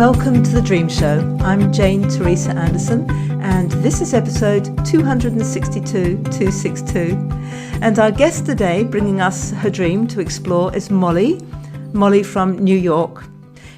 Welcome to The Dream Show. I'm Jane Teresa Anderson, and this is episode 262. And our guest today, bringing us her dream to explore, is Molly from New York.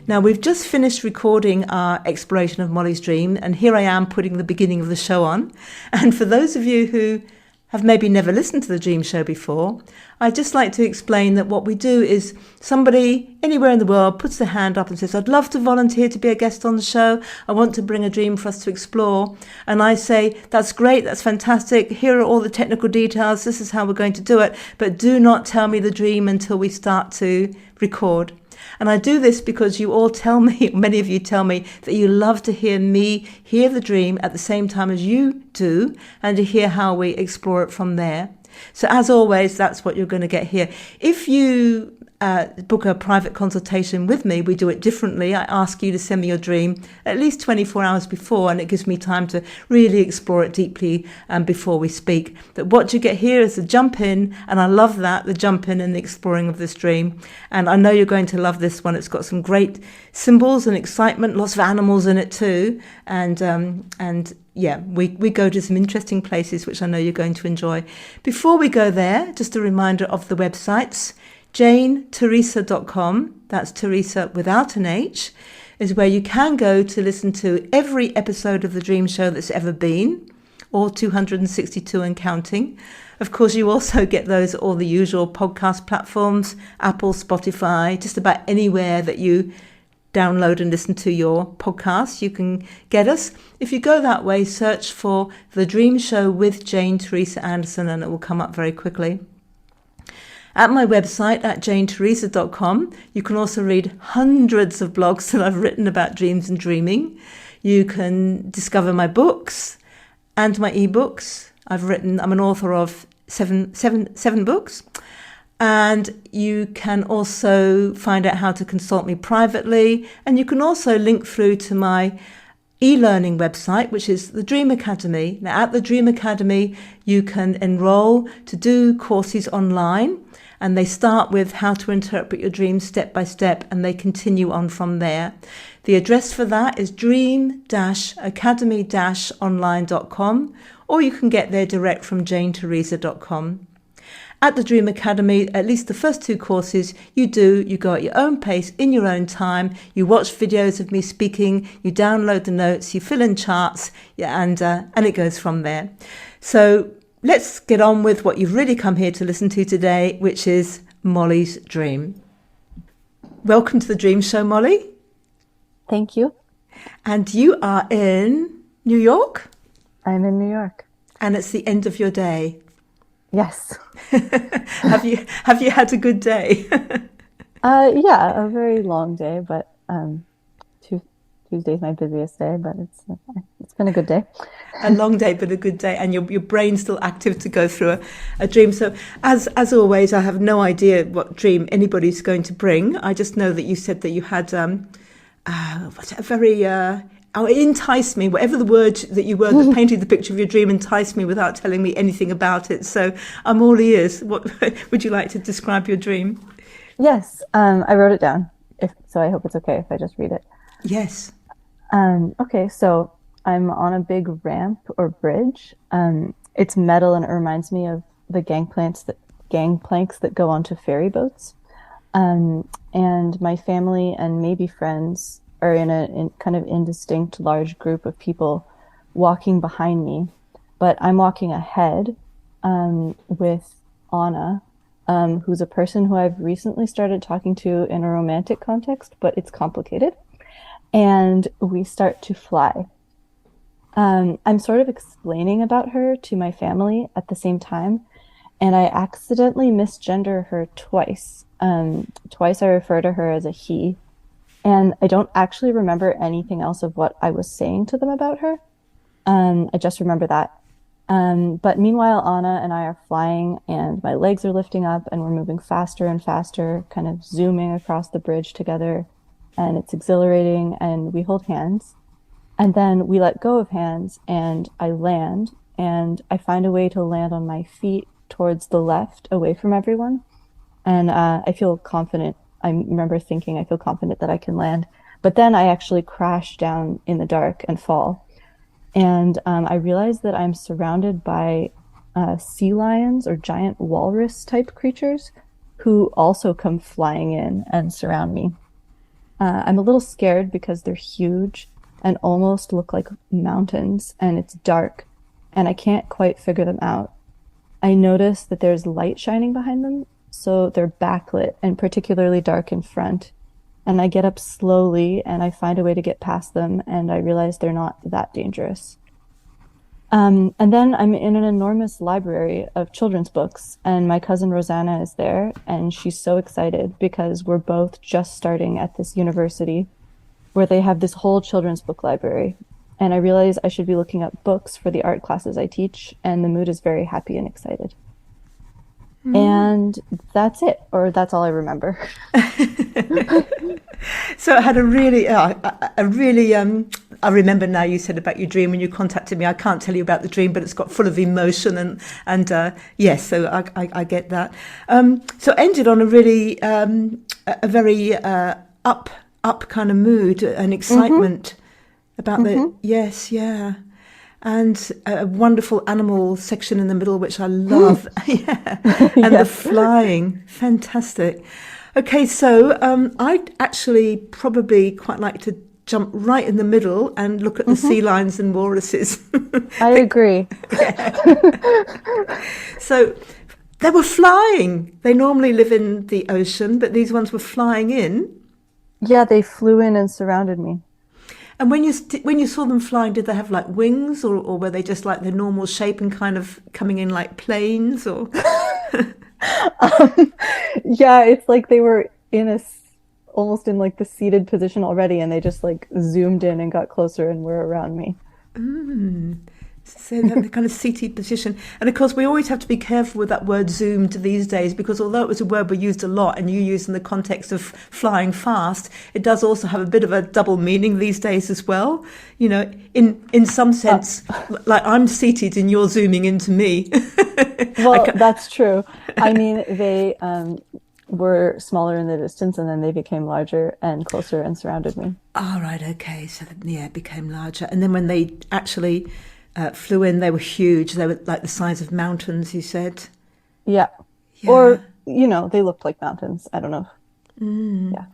Now, we've just finished recording our exploration of Molly's dream, and here I am putting the beginning of the show on. And for those of you who have maybe never listened to The Dream Show before, I'd just like to explain that what we do is somebody anywhere in the world puts their hand up and says, I'd love to volunteer to be a guest on the show. I want to bring a dream for us to explore. And I say, that's great, that's fantastic. Here are all the technical details. This is how we're going to do it. But do not tell me the dream until we start to record. And I do this because you all tell me, many of you tell me, that you love to hear me hear the dream at the same time as you do, and to hear how we explore it from there. So as always, that's what you're going to get here. If you book a private consultation with me, we do it differently. I ask you to send me your dream at least 24 hours before, and it gives me time to really explore it deeply before we speak. But what you get here is the jump in, and I love that, the jump in and the exploring of this dream. And I know you're going to love this one. It's got some great symbols and excitement, lots of animals in it too. And yeah, we go to some interesting places, which I know you're going to enjoy. Before we go there, just a reminder of the websites. JaneTeresa.com, that's Teresa without an H, is where you can go to listen to every episode of The Dream Show that's ever been, all 262 and counting. Of course, you also get those at all the usual podcast platforms, Apple, Spotify, just about anywhere that you download and listen to your podcasts, you can get us. If you go that way, search for The Dream Show with Jane Teresa Anderson, and it will come up very quickly. At my website at janeteresa.com, you can also read hundreds of blogs that I've written about dreams and dreaming. You can discover my books and my ebooks. I'm an author of seven books. And you can also find out how to consult me privately. And you can also link through to my e-learning website, which is the Dream Academy. Now, at the Dream Academy, you can enroll to do courses online. And they start with how to interpret your dreams step by step, and they continue on from there. The address for that is dream-academy-online.com, or you can get there direct from janeteresa.com. At the Dream Academy, at least the first two courses, you go at your own pace, in your own time. You watch videos of me speaking, you download the notes, you fill in charts, and it goes from there. So let's get on with what you've really come here to listen to today, which is Molly's dream. Welcome to The Dream Show, Molly. Thank you. And you are in New York? I'm in New York. And it's the end of your day? Yes. Have you had a good day? Yeah, a very long day, but Tuesday's my busiest day, but it's been a good day. A long day, but a good day, and your brain's still active to go through a dream. So, as always, I have no idea what dream anybody's going to bring. I just know that you said that you had it enticed me. Whatever the word that you were that painted the picture of your dream enticed me without telling me anything about it. So, I'm all ears. What would you like to describe your dream? Yes, I wrote it down. So I hope it's okay if I just read it. Yes. Okay, so I'm on a big ramp or bridge. It's metal and it reminds me of the gangplanks that go onto ferry boats. And my family and maybe friends are in a kind of indistinct large group of people walking behind me. But I'm walking ahead with Anna, who's a person who I've recently started talking to in a romantic context, but it's complicated. And we start to fly. I'm sort of explaining about her to my family at the same time, and I accidentally misgender her twice. Twice I refer to her as a he, and I don't actually remember anything else of what I was saying to them about her. I just remember that. But meanwhile, Anna and I are flying, and my legs are lifting up, and we're moving faster and faster, kind of zooming across the bridge together. And it's exhilarating, and we hold hands, and then we let go of hands, and I land, and I find a way to land on my feet towards the left, away from everyone, and I feel confident. I remember thinking I feel confident that I can land, But then I actually crash down in the dark and fall. And I realized that I'm surrounded by sea lions or giant walrus type creatures who also come flying in and surround me. I'm a little scared because they're huge and almost look like mountains, and it's dark, and I can't quite figure them out. I notice that there's light shining behind them, so they're backlit and particularly dark in front. And I get up slowly and I find a way to get past them, and I realize they're not that dangerous. And then I'm in an enormous library of children's books, and my cousin Rosanna is there, and she's so excited because we're both just starting at this university where they have this whole children's book library. And I realize I should be looking up books for the art classes I teach, and the mood is very happy and excited. And that's it, or that's all I remember. So I had I remember now you said about your dream when you contacted me. I can't tell you about the dream, but it's got full of emotion and yes, so I get that. So ended on a really a very up kind of mood and excitement about the yes, yeah. And a wonderful animal section in the middle, which I love. Yeah. And the flying. Fantastic. Okay, so I'd actually probably quite like to jump right in the middle and look at the sea lions and walruses. I agree. So they were flying. They normally live in the ocean, but these ones were flying in. Yeah, they flew in and surrounded me. And when you saw them flying, did they have like wings, or were they just like their normal shape and kind of coming in like planes? Or yeah, it's like they were almost in like the seated position already, and they just like zoomed in and got closer and were around me. So the kind of seated position. And of course, we always have to be careful with that word zoomed these days, because although it was a word we used a lot and you use in the context of flying fast, it does also have a bit of a double meaning these days as well. You know, in some sense, like I'm seated and you're zooming into me. Well, that's true. I mean, they were smaller in the distance, and then they became larger and closer and surrounded me. Oh, right, okay. So yeah, it became larger. And then when they actually flew in, they were huge. They were like the size of mountains, you said. Yeah. Or, they looked like mountains. I don't know. Yeah.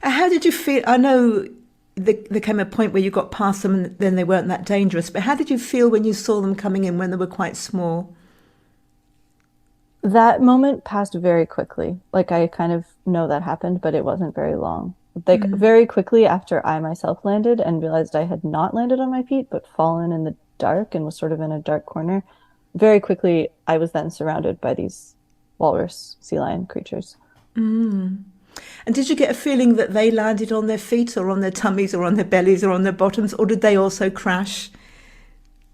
How did you feel? I know there came a point where you got past them and then they weren't that dangerous, but how did you feel when you saw them coming in when they were quite small? That moment passed very quickly. Like, I kind of know that happened, but it wasn't very long. Like, very quickly after I myself landed and realized I had not landed on my feet, but fallen in the dark and was sort of in a dark corner, very quickly I was then surrounded by these walrus sea lion creatures. And did you get a feeling that they landed on their feet or on their tummies or on their bellies or on their bottoms, or did they also crash?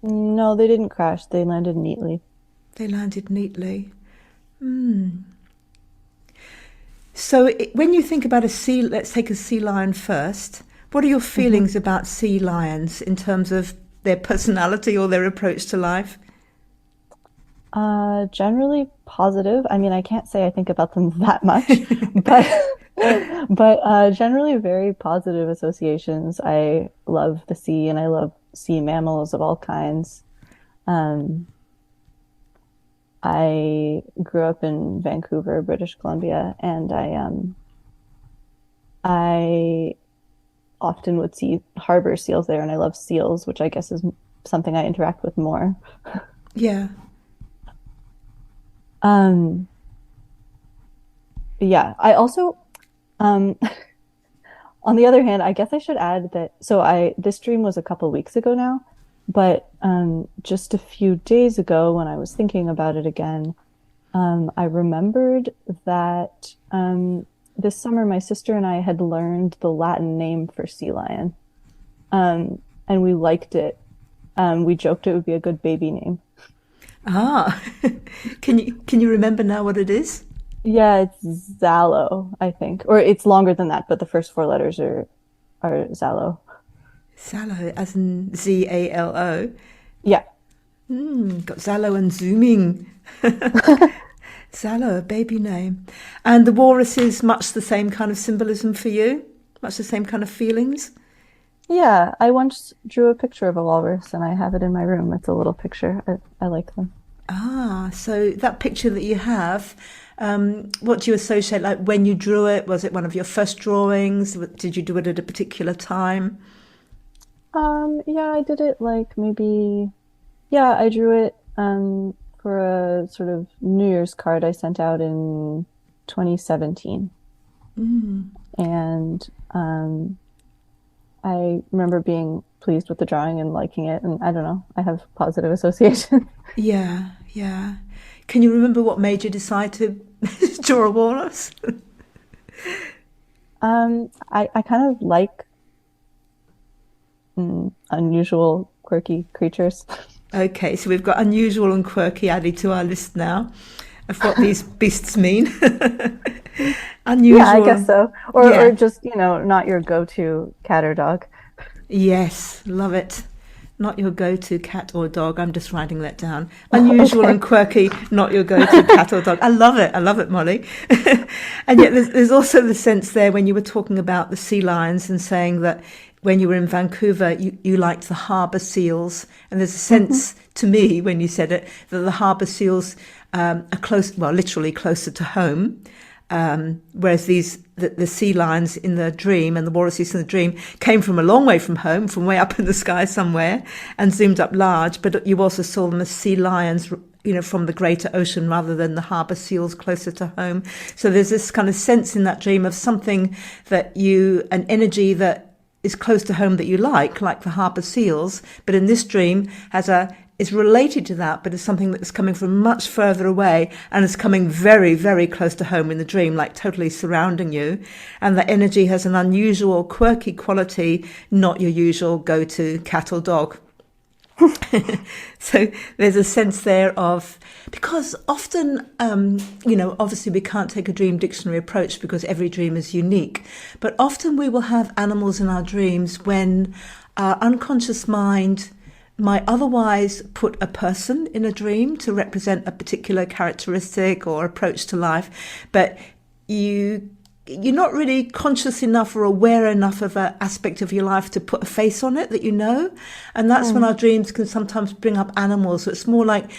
No, they didn't crash. They landed neatly. They landed neatly. So when you think about let's take a sea lion first. What are your feelings about sea lions in terms of their personality or their approach to life? Generally positive. I mean, I can't say I think about them that much, but generally very positive associations. I love the sea, and I love sea mammals of all kinds. I grew up in Vancouver, British Columbia, and I often would see harbor seals there, and I love seals, which I guess is something I interact with more. Yeah. Yeah, I also, on the other hand, I guess I should add that, this dream was a couple weeks ago now, but just a few days ago when I was thinking about it again, I remembered that this summer my sister and I had learned the Latin name for sea lion, and we liked it. We joked it would be a good baby name. Can you remember now what it is? Yeah, it's Zalo, I think. Or it's longer than that, but the first four letters are Zalo. Zalo, as in Zalo. Yeah. Got Zalo and zooming. Zalo, a baby name. And the walrus is much the same kind of symbolism for you? Much the same kind of feelings? Yeah, I once drew a picture of a walrus and I have it in my room. It's a little picture. I like them. Ah, so that picture that you have, what do you associate? Like when you drew it, was it one of your first drawings? Did you do it at a particular time? Yeah, I did it like maybe, yeah, I drew it for a sort of New Year's card I sent out in 2017. And I remember being pleased with the drawing and liking it. And I don't know, I have positive association. Yeah, yeah. Can you remember what made you decide to draw a walrus? I kind of like unusual, quirky creatures. Okay, so we've got unusual and quirky added to our list now of what these beasts mean. Yeah, I guess Unusual, so. Or yeah, just, not your go-to cat or dog. yes, love it. Not your go-to cat or dog. I'm just writing that down. Unusual and Okay. quirky, not your go-to cat or dog. I love it, Molly. And yet there's also the sense there when you were talking about the sea lions and saying that when you were in Vancouver, you liked the harbour seals. And there's a Hmm. sense to me when you said it that the harbour seals are close, well, literally closer to home. Whereas the sea lions in the dream and the walruses in the dream came from a long way from home, from way up in the sky somewhere, and zoomed up large. But you also saw them as sea lions, from the greater ocean rather than the harbour seals closer to home. So there's this kind of sense in that dream of something an energy that is close to home that you like the harbour seals. But in this dream is related to that, but it's something that's coming from much further away and is coming very, very close to home in the dream, like totally surrounding you. And that energy has an unusual, quirky quality, not your usual go-to cat or dog. So there's a sense there of, because often, obviously we can't take a dream dictionary approach because every dream is unique, but often we will have animals in our dreams when our unconscious mind might otherwise put a person in a dream to represent a particular characteristic or approach to life, but you're not really conscious enough or aware enough of an aspect of your life to put a face on it that you know. And that's when our dreams can sometimes bring up animals. So it's more like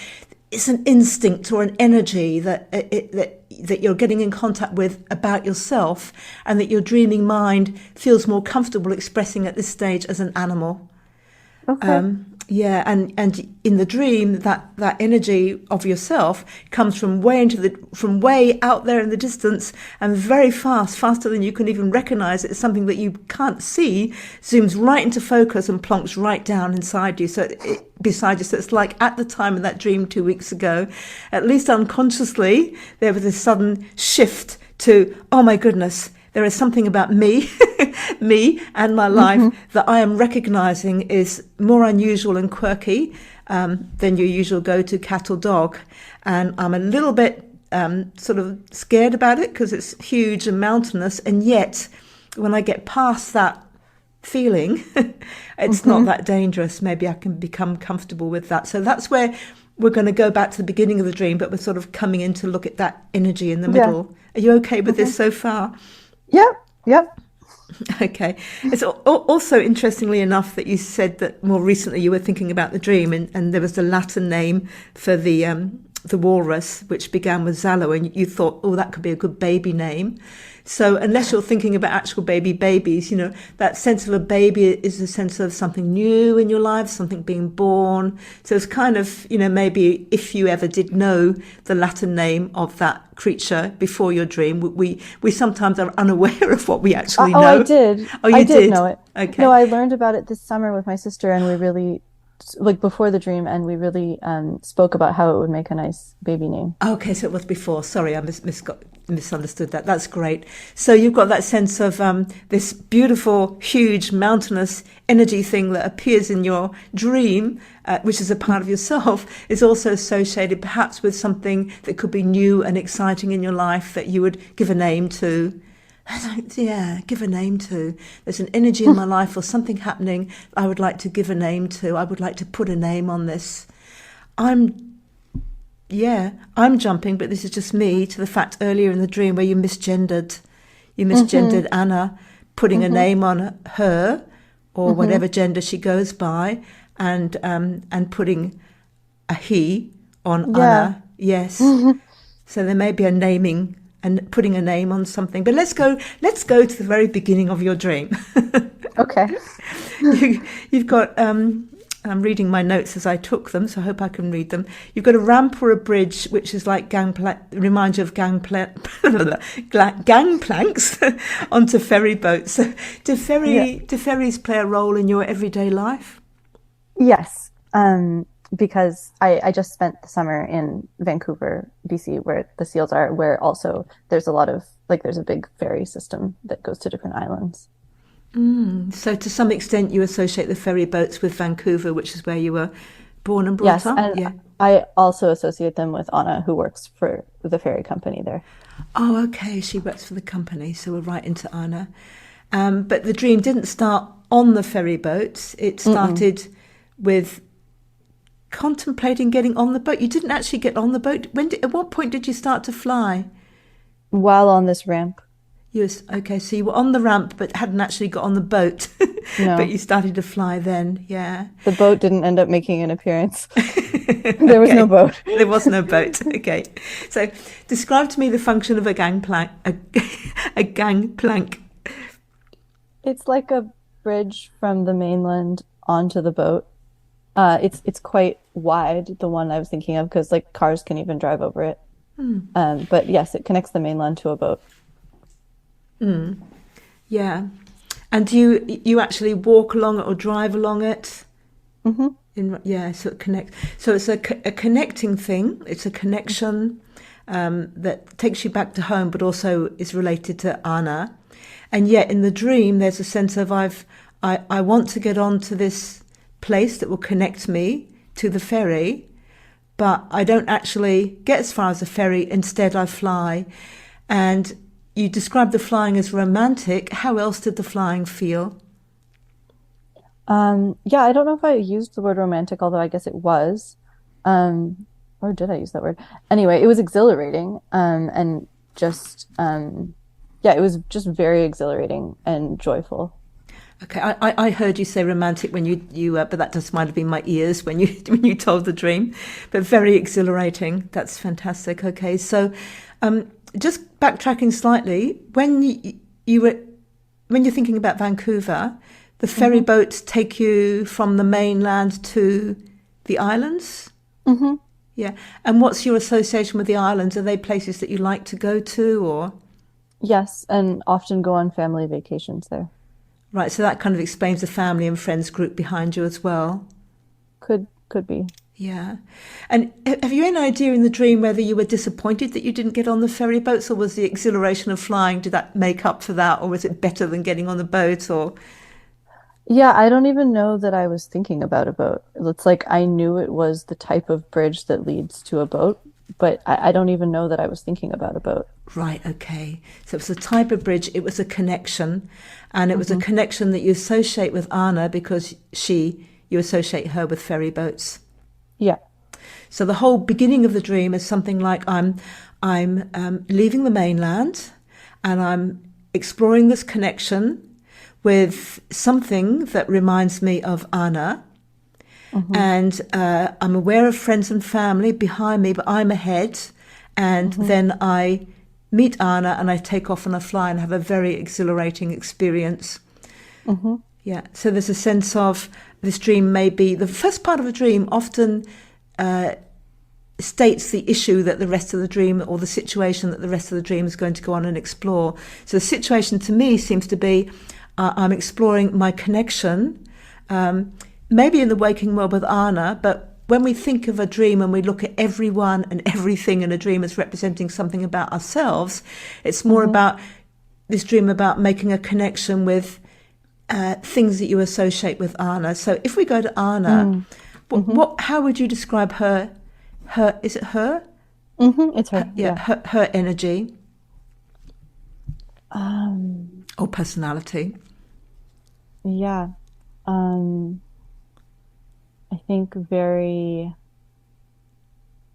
it's an instinct or an energy that you're getting in contact with about yourself, and that your dreaming mind feels more comfortable expressing at this stage as an animal. Okay. Yeah, and in the dream, that energy of yourself comes from way out there in the distance, and very fast, faster than you can even recognize it. It's something that you can't see, zooms right into focus and plonks right down inside you. Beside you. So it's like at the time of that dream 2 weeks ago, at least unconsciously, there was a sudden shift to, oh my goodness, there is something about me, me and my life Hmm. that I am recognizing is more unusual and quirky than your usual go-to cat or dog. And I'm a little bit sort of scared about it because it's huge and mountainous. And yet, when I get past that feeling, it's not Hmm. that dangerous. Maybe I can become comfortable with that. So that's where we're going to go back to the beginning of the dream, but we're sort of coming in to look at that energy in the Yeah. middle. Are you okay with Hmm. this so far? Yep. Yep. Okay. It's also interestingly enough that you said that more recently you were thinking about the dream, and there was the Latin name for the walrus, which began with Zalo, and you thought, oh, that could be a good baby name. So unless you're thinking about actual babies, that sense of a baby is a sense of something new in your life, something being born. So it's kind of, maybe if you ever did know the Latin name of that creature before your dream, we sometimes are unaware of what we actually Oh, I know. did. Oh, I you did did? know it. No, Okay. I learned about it this summer with my sister, and we really, like before the dream, and we really spoke about how it would make a nice baby name. Okay, so it was before. Sorry, I misunderstood that. That's great. So you've got that sense of this beautiful, huge, mountainous energy thing that appears in your dream, which is a part of yourself, is also associated perhaps with something that could be new and exciting in your life that you would give a name to. Yeah, give a name to. There's an energy in my life or something happening I would like to give a name to. I would like to put a name on this. I'm Yeah, I'm jumping, but this is just me, to the fact earlier in the dream where you misgendered Hmm. Anna putting a Mm-hmm. name on her or Mm-hmm. whatever gender she goes by, and putting a he on Yeah. Anna. Yes. So there may be a naming and putting a name on something. But let's go to the very beginning of your dream. Okay. You've got I'm reading my notes as I took them, so I hope I can read them. You've got a ramp or a bridge, which is like reminds you of gangplanks onto ferry boats. Yeah. Do ferries play a role in your everyday life? Yes. Because I just spent the summer in Vancouver, BC, where the seals are, where also there's a lot of like there's a big ferry system that goes to different islands. So to some extent, you associate the ferry boats with Vancouver, which is where you were born and brought Yes, up. and Yeah. I also associate them with Anna, who works for the ferry company there. Oh, okay. She works for the company, so we're right into Anna. But the dream didn't start on the ferry boat. It Mm-mm. started with contemplating getting on the boat. You didn't actually get on the boat. At what point did you start to fly? While on this ramp, Okay, so you were on the ramp but hadn't actually got on the boat, but no, you started to fly then. Yeah. the boat didn't end up making an appearance. There was no Okay. boat. There was no boat. Okay. So describe to me the function of a gangplank. A gangplank. It's like a bridge from the mainland onto the boat. It's quite wide, the one I was thinking of, because like cars can even drive over it. But yes, it connects the mainland to a boat. Yeah. And do you actually walk along it or drive along it? Hmm. Yeah, so it connects. So it's a connecting thing. It's a connection that takes you back to home, but also is related to Anna. And yet, in the dream, there's a sense of I want to get on to this place that will connect me to the ferry, but I don't actually get as far as the ferry. Instead, I fly. And you describe the flying as romantic. How else did the flying feel? Yeah, I don't know if I used the word romantic, although I guess it was. Or did I use that word? Anyway, it was exhilarating, and just yeah, it was just very exhilarating and joyful. Okay, I heard you say romantic when but that just might have been my ears when you when you told the dream, but very exhilarating. That's fantastic. Okay, so just backtracking slightly, you were when you're thinking about Vancouver, the ferry Hmm. boats take you from the mainland to the islands. Hmm. Yeah, and what's your association with the islands? Are they places that you like to go to, or Yes, and often go on family vacations there. right? So that kind of explains the family and friends group behind you as well. Could be. Yeah. And have you any idea in the dream whether you were disappointed that you didn't get on the ferry boats, or was the exhilaration of flying, did that make up for that, or was it better than getting on the boat, or Yeah, I don't even know that I was thinking about a boat. It's like I knew it was the type of bridge that leads to a boat, but I don't even know that I was thinking about a boat. right, okay. So it was a type of bridge, it was a connection, and it was a Hmm. connection that you associate with Anna because you associate her with ferry boats. Yeah. So the whole beginning of the dream is something like I'm leaving the mainland and I'm exploring this connection with something that reminds me of Anna. Hmm. And I'm aware of friends and family behind me, but I'm ahead. And Hmm. then I meet Anna and I take off on a fly and have a very exhilarating experience. Hmm. Yeah. So there's a sense of this dream may be the first part of a dream often states the issue that the rest of the dream or the situation that the rest of the dream is going to go on and explore. So the situation to me seems to be I'm exploring my connection, maybe in the waking world with Anna, but when we think of a dream and we look at everyone and everything in a dream as representing something about ourselves, it's more Hmm. about this dream about making a connection with things that you associate with Anna. So if we go to Anna, Mm. Hmm. how would you describe her? Her is it her? It's her. Yeah, Yeah. her energy Um, or personality. yeah. Um, I think very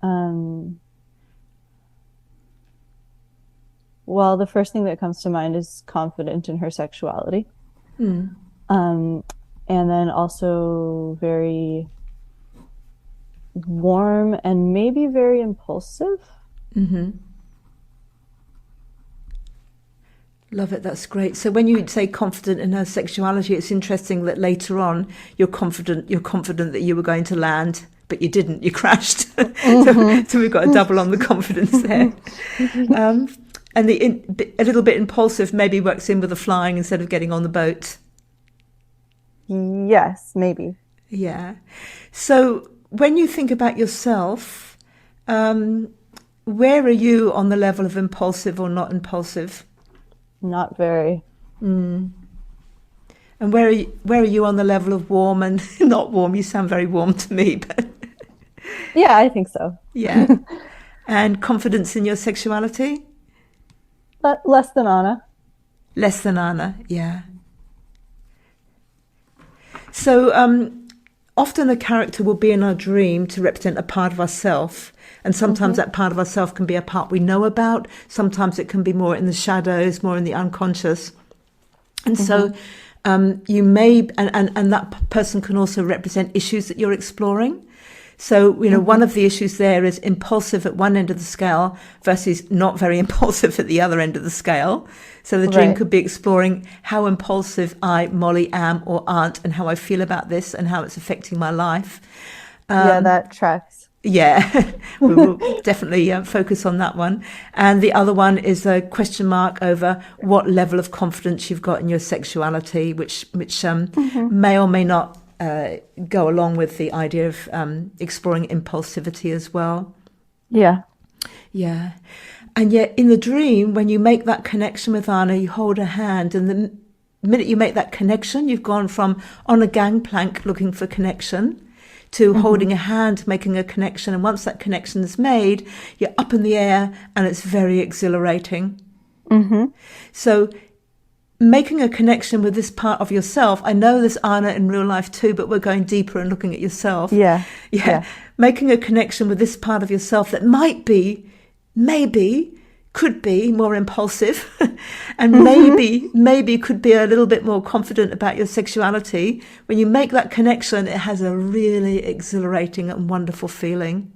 um Well, the first thing that comes to mind is confident in her sexuality. Mm. Um, and then also very warm and maybe very impulsive. Mm-hmm. Love it. That's great. So when you say confident in her sexuality, it's interesting that later on you're confident. You're confident that you were going to land, but you didn't. You crashed. Hmm. So we've got a double on the confidence there. And a little bit impulsive maybe works in with the flying instead of getting on the boat. Yes, maybe. Yeah. So when you think about yourself, where are you on the level of impulsive or not impulsive? Not very. Mm. And where are you on the level of warm and not warm? You sound very warm to me, but Yeah, I think so. yeah. And confidence in your sexuality? Less than Anna. Less than Anna, yeah. So often a character will be in our dream to represent a part of ourself. And sometimes Hmm. that part of ourself can be a part we know about. Sometimes it can be more in the shadows, more in the unconscious. And Hmm. so you may, and that person can also represent issues that you're exploring. So, one Hmm. of the issues there is impulsive at one end of the scale versus not very impulsive at the other end of the scale. So the dream Right. could be exploring how impulsive I, Molly, am or aren't, and how I feel about this and how it's affecting my life. Yeah, that tracks. Yeah, we will definitely focus on that one. And the other one is a question mark over what level of confidence you've got in your sexuality, which Hmm. may or may not go along with the idea of exploring impulsivity as well. Yeah. Yeah. And yet in the dream, when you make that connection with Anna, you hold her hand, and the minute you make that connection, you've gone from on a gangplank looking for connection to Hmm. holding a hand, making a connection. And once that connection is made, you're up in the air and it's very exhilarating. Hmm. So making a connection with this part of yourself, I know there's Anna in real life too, but we're going deeper and looking at yourself. Yeah. Yeah. Yeah. Making a connection with this part of yourself that might be, maybe, could be more impulsive and Hmm. maybe could be a little bit more confident about your sexuality. When you make that connection, it has a really exhilarating and wonderful feeling.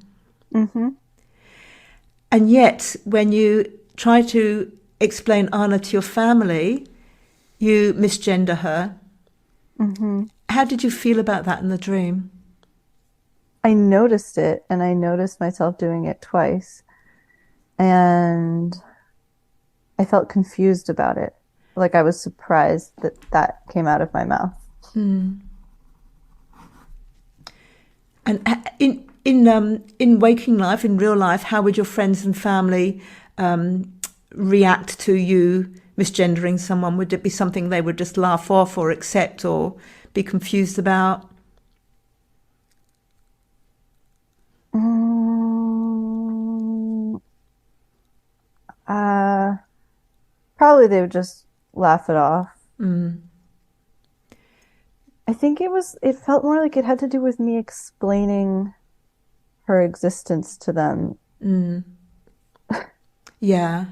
Hmm. And yet, when you try to explain Anna to your family, you misgender her. Hmm. How did you feel about that in the dream? I noticed it and I noticed myself doing it twice. And I felt confused about it. Like I was surprised that that came out of my mouth. And in waking life, in real life, how would your friends and family react to you misgendering someone? Would it be something they would just laugh off or accept or be confused about? Mm, uh, Probably they would just laugh it off. Mm. I think it felt more like it had to do with me explaining her existence to them. Mm. Yeah.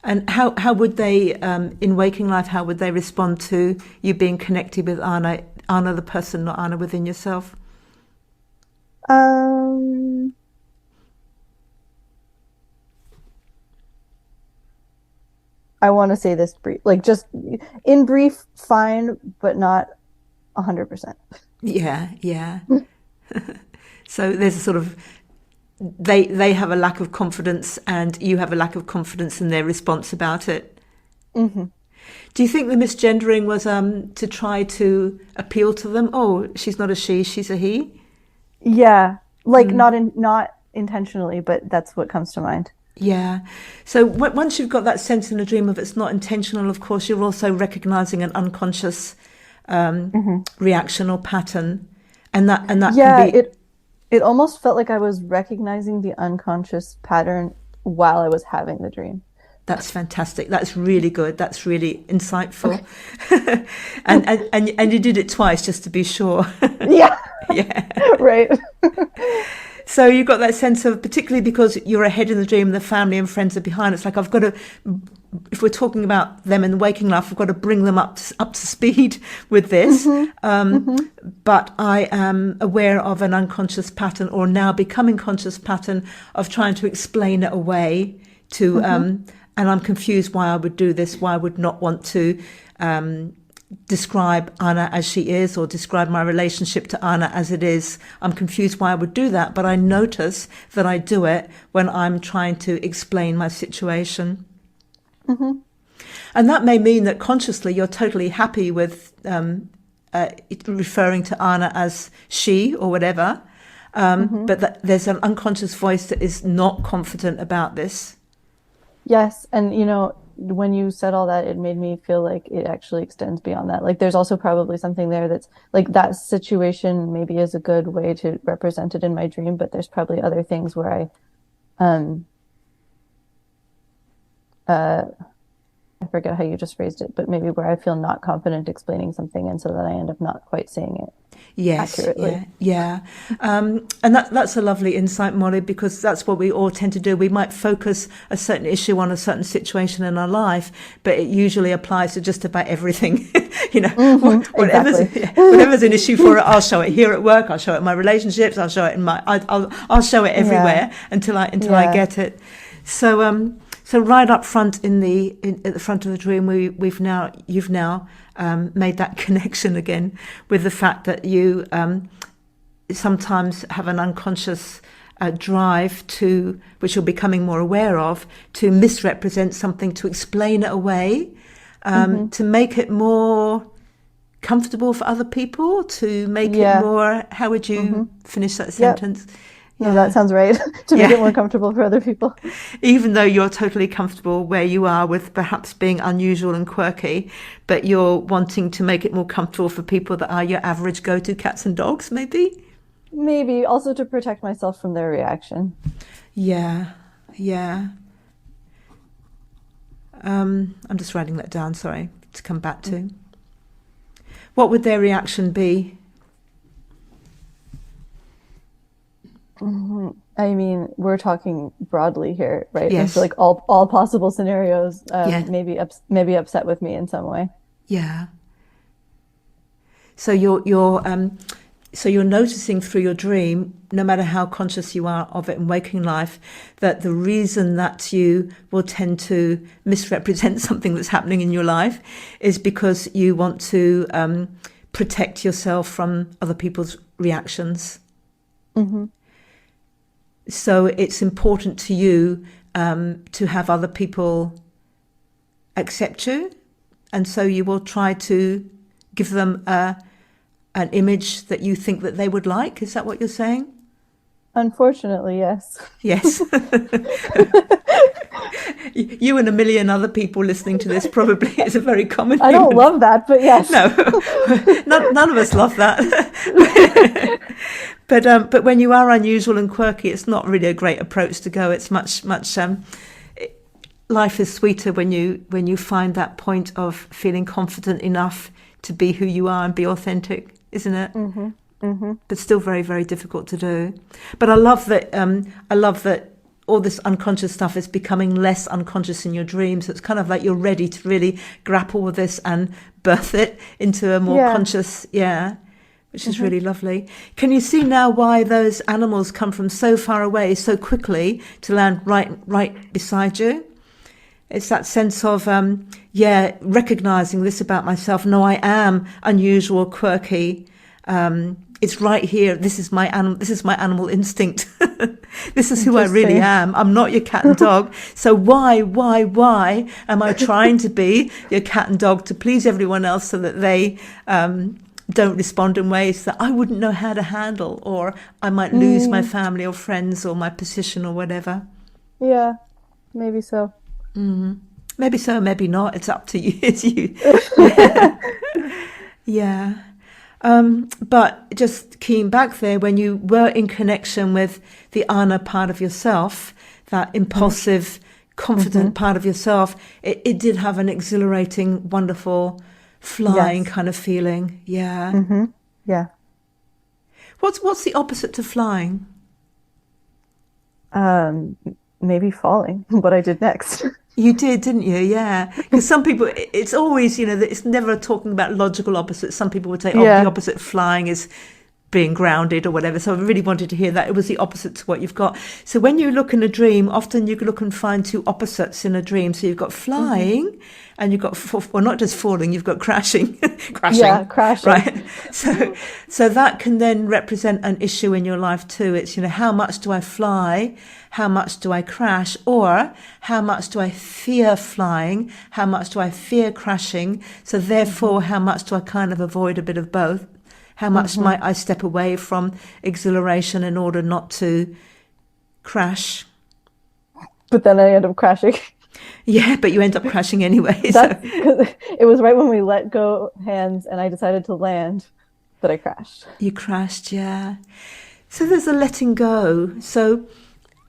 And how would they, in waking life, how would they respond to you being connected with Anna the person, not Anna within yourself? Um, I want to say this brief, like just in brief, fine, but not 100%. Yeah, yeah. So there's a sort of they have a lack of confidence and you have a lack of confidence in their response about it. Hmm. Do you think the misgendering was to try to appeal to them? Oh, she's not a she, she's a he. Yeah, like Mm. not intentionally, but that's what comes to mind. Yeah. So once you've got that sense in a dream of it's not intentional, of course, you're also recognizing an unconscious Hmm. reaction or pattern, and that can Yeah, be. it almost felt like I was recognizing the unconscious pattern while I was having the dream. That's fantastic. That's really good. That's really insightful. Okay. And you did it twice just to be sure. Yeah, Yeah. right. So you've got that sense of, particularly because you're ahead in the dream, the family and friends are behind. It's like I've got to, if we're talking about them in waking life, I've got to bring them up to speed with this. But I am aware of an unconscious pattern, or now becoming conscious pattern, of trying to explain it away to, and I'm confused why I would do this, why I would not want to describe Anna as she is, or describe my relationship to Anna as it is. I'm confused why I would do that, but I notice that I do it when I'm trying to explain my situation. And that may mean that consciously you're totally happy with referring to Anna as she or whatever, but that there's an unconscious voice that is not confident about this. Yes, and when you said all that, it made me feel like it actually extends beyond that. Like there's also probably something there that's like that situation maybe is a good way to represent it in my dream, but there's probably other things where I forget how you just phrased it, but maybe where I feel not confident explaining something, and so that I end up not quite saying it accurately. Yeah. And that's a lovely insight, Molly, because that's what we all tend to do. We might focus a certain issue on a certain situation in our life, but it usually applies to just about everything. Whatever's an issue for it, I'll show it here at work, I'll show it in my relationships, I'll show it in I'll show it everywhere until I get it. So right up front at the front of the dream, you've now made that connection again with the fact that you sometimes have an unconscious drive to, which you're becoming more aware of, to misrepresent something, to explain it away, to make it more comfortable for other people, to make it more. How would you finish that sentence? No, that sounds right. To make it more comfortable for other people. Even though you're totally comfortable where you are with perhaps being unusual and quirky, but you're wanting to make it more comfortable for people that are your average go-to cats and dogs, maybe? Maybe also to protect myself from their reaction. Yeah. I'm just writing that down, sorry, to come back to. What would their reaction be? I mean, we're talking broadly here, right? Yes. So like all possible scenarios, maybe upset with me in some way. Yeah. So you're noticing through your dream, no matter how conscious you are of it in waking life, that the reason that you will tend to misrepresent something that's happening in your life is because you want to protect yourself from other people's reactions. So it's important to you to have other people accept you, and so you will try to give them an image that you think that they would like. Is that what you're saying? Unfortunately, yes. Yes. You and a million other people listening to this probably is a very common I don't love that, but yes. No, none of us love that. But when you are unusual and quirky, it's not really a great approach to go. It's much life is sweeter when you find that point of feeling confident enough to be who you are and be authentic, isn't it? But still very, very difficult to do. But I love that all this unconscious stuff is becoming less unconscious in your dreams. So it's kind of like you're ready to really grapple with this and birth it into a more conscious, which is really lovely. Can you see now why those animals come from so far away so quickly to land right beside you? It's that sense of, recognizing this about myself. No, I am unusual, quirky. It's right here. This is my animal instinct. This is who I really am. I'm not your cat and dog. So why am I trying to be your cat and dog to please everyone else so that they don't respond in ways that I wouldn't know how to handle, or I might lose my family or friends or my position or whatever? Yeah, maybe so. Maybe so, maybe not. It's up to you. It's you. Yeah. But just keying back there, when you were in connection with the Anna part of yourself, that impulsive, confident part of yourself, it did have an exhilarating, wonderful, flying kind of feeling. Yeah. Yeah. What's the opposite to flying? Um, Maybe falling, what I did next. You did, didn't you? Yeah. Because some people, it's always, that it's never talking about logical opposites. Some people would say, oh, the Yeah. opposite of flying is being grounded or whatever. So I really wanted to hear that. It was the opposite to what you've got. So when you look in a dream, often you can look and find two opposites in a dream. So you've got Hmm. flying and you've got, well, not just falling, you've got crashing, Yeah, crashing, crashing. right? So, so that can then represent an issue in your life too. It's, how much do I fly? How much do I crash? Or how much do I fear flying? How much do I fear crashing? So Hmm. therefore, how much do I kind of avoid a bit of both? How much Hmm. might I step away from exhilaration in order not to crash? But then I end up crashing. Yeah, but you end up crashing anyway. So That's because it was right when we let go hands and I decided to land that I crashed. you crashed, yeah. So there's a letting go. So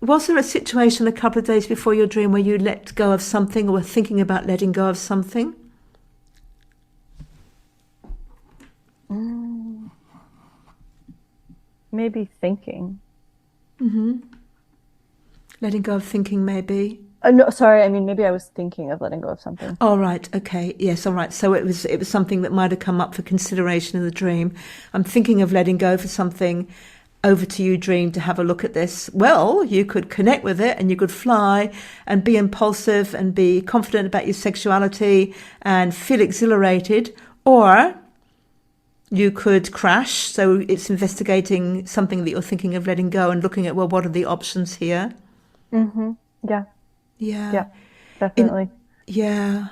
was there a situation a couple of days before your dream where you let go of something or were thinking about letting go of something? Mm, maybe thinking. Letting go of thinking, maybe. No, sorry. I mean, maybe I was thinking of letting go of something. All right. Okay. Yes. All right. So it was something that might have come up for consideration in the dream. I'm thinking of letting go for something. Over to you, dream, to have a look at this. Well, you could connect with it and you could fly and be impulsive and be confident about your sexuality and feel exhilarated, or you could crash. So it's investigating something that you're thinking of letting go and looking at, well, what are the options here? Hmm. Yeah. Yeah. Yeah, In definitely. yeah.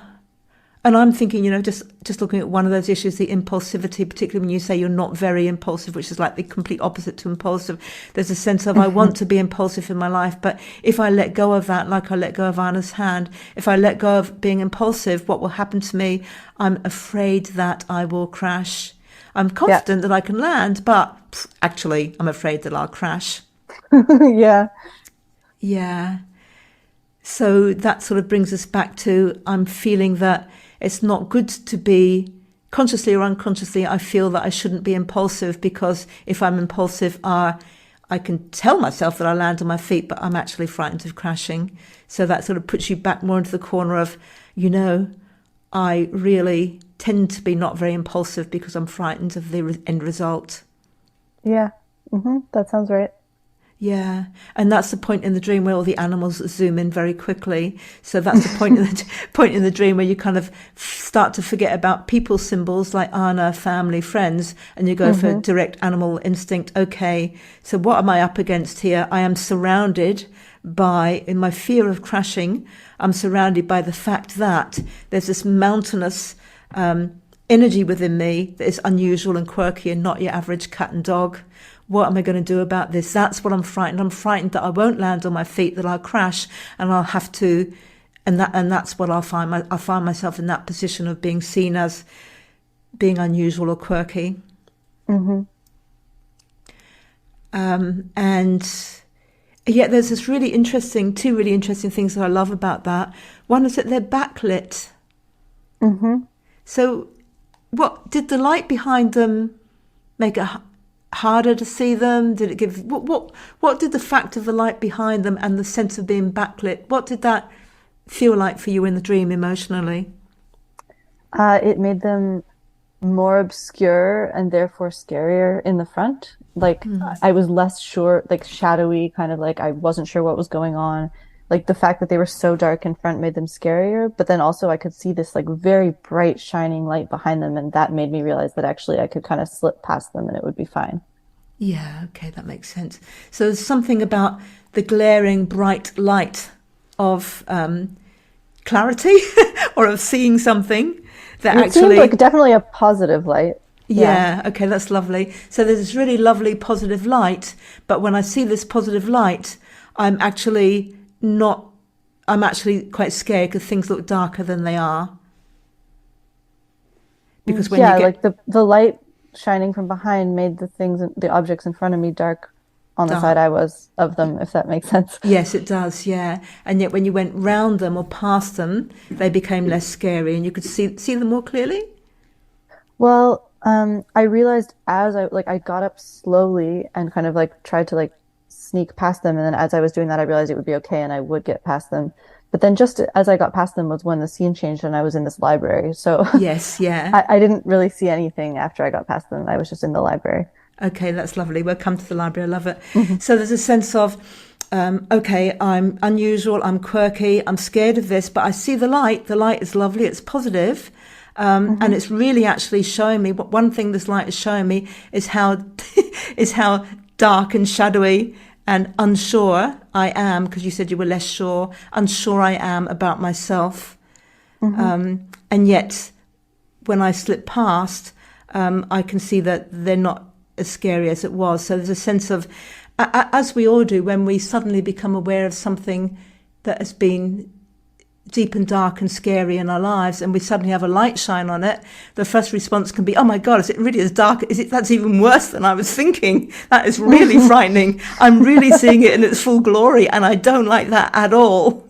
And I'm thinking, just looking at one of those issues, the impulsivity, particularly when you say you're not very impulsive, which is like the complete opposite to impulsive. There's a sense of I want to be impulsive in my life, but if I let go of that, like I let go of Anna's hand, if I let go of being impulsive, what will happen to me? I'm afraid that I will crash. I'm Yeah. confident that I can land, but actually, I'm afraid that I'll crash. Yeah. Yeah. So that sort of brings us back to I'm feeling that it's not good to be consciously or unconsciously. I feel that I shouldn't be impulsive because if I'm impulsive, I can tell myself that I land on my feet, but I'm actually frightened of crashing. So that sort of puts you back more into the corner of, you know, I really tend to be not very impulsive because I'm frightened of the end result. Yeah. That sounds right. Yeah, and that's the point in the dream where all the animals zoom in very quickly. So that's the point in the point in the dream where you kind of start to forget about people symbols like Anna, family, friends, and you go for Hmm. direct animal instinct. Okay, so what am I up against here? I am surrounded by, in my fear of crashing, I'm surrounded by the fact that there's this mountainous energy within me that is unusual and quirky and not your average cat and dog. What am I going to do about this? That's what I'm frightened. I'm frightened that I won't land on my feet, that I'll crash, and I'll have to, and that's what I'll find myself in that position of being seen as being unusual or quirky. Hmm. And yet there's two really interesting things that I love about that. One is that they're backlit. Hmm. So, what did the light behind them make it harder to see them? Did it give what did the fact of the light behind them and the sense of being backlit? What did that feel like for you in the dream emotionally? It made them more obscure and therefore scarier in the front. Like I was less sure, like shadowy, kind of like I wasn't sure what was going on. Like the fact that they were so dark in front made them scarier, but then also I could see this like very bright shining light behind them, and that made me realize that actually I could kind of slip past them and it would be fine. Yeah, okay, that makes sense. So there's something about the glaring bright light of clarity or of seeing something that It seemed like actually, definitely a positive light. Yeah. yeah, okay, that's lovely. So there's this really lovely positive light, but when I see this positive light, I'm actually not, I'm actually quite scared because things look darker than they are. Because when you Yeah, get like the light shining from behind made the objects in front of me dark on the side dark, I was of them, if that makes sense. yes, it does, yeah. And yet when you went round them or past them, they became less scary and you could see them more clearly. Well, I realized as I got up slowly and kind of like tried to like sneak past them. And then as I was doing that, I realized it would be okay and I would get past them. But then just as I got past them was when the scene changed and I was in this library. So Yes, yeah. I didn't really see anything after I got past them. I was just in the library. Okay, that's lovely. We'll come to the library. I love it. Mm-hmm. So there's a sense of, okay, I'm unusual, I'm quirky, I'm scared of this, but I see the light. The light is lovely, it's positive. And it's really actually showing me, one thing this light is showing me is how is how dark and shadowy and unsure I am, because you said you were less sure, unsure I am about myself. And yet, when I slip past, I can see that they're not as scary as it was. So there's a sense of, as we all do, when we suddenly become aware of something that has been deep and dark and scary in our lives, and we suddenly have a light shine on it, the first response can be, oh my God, is it really as dark? That's even worse than I was thinking. That is really frightening. I'm really seeing it in its full glory, and I don't like that at all.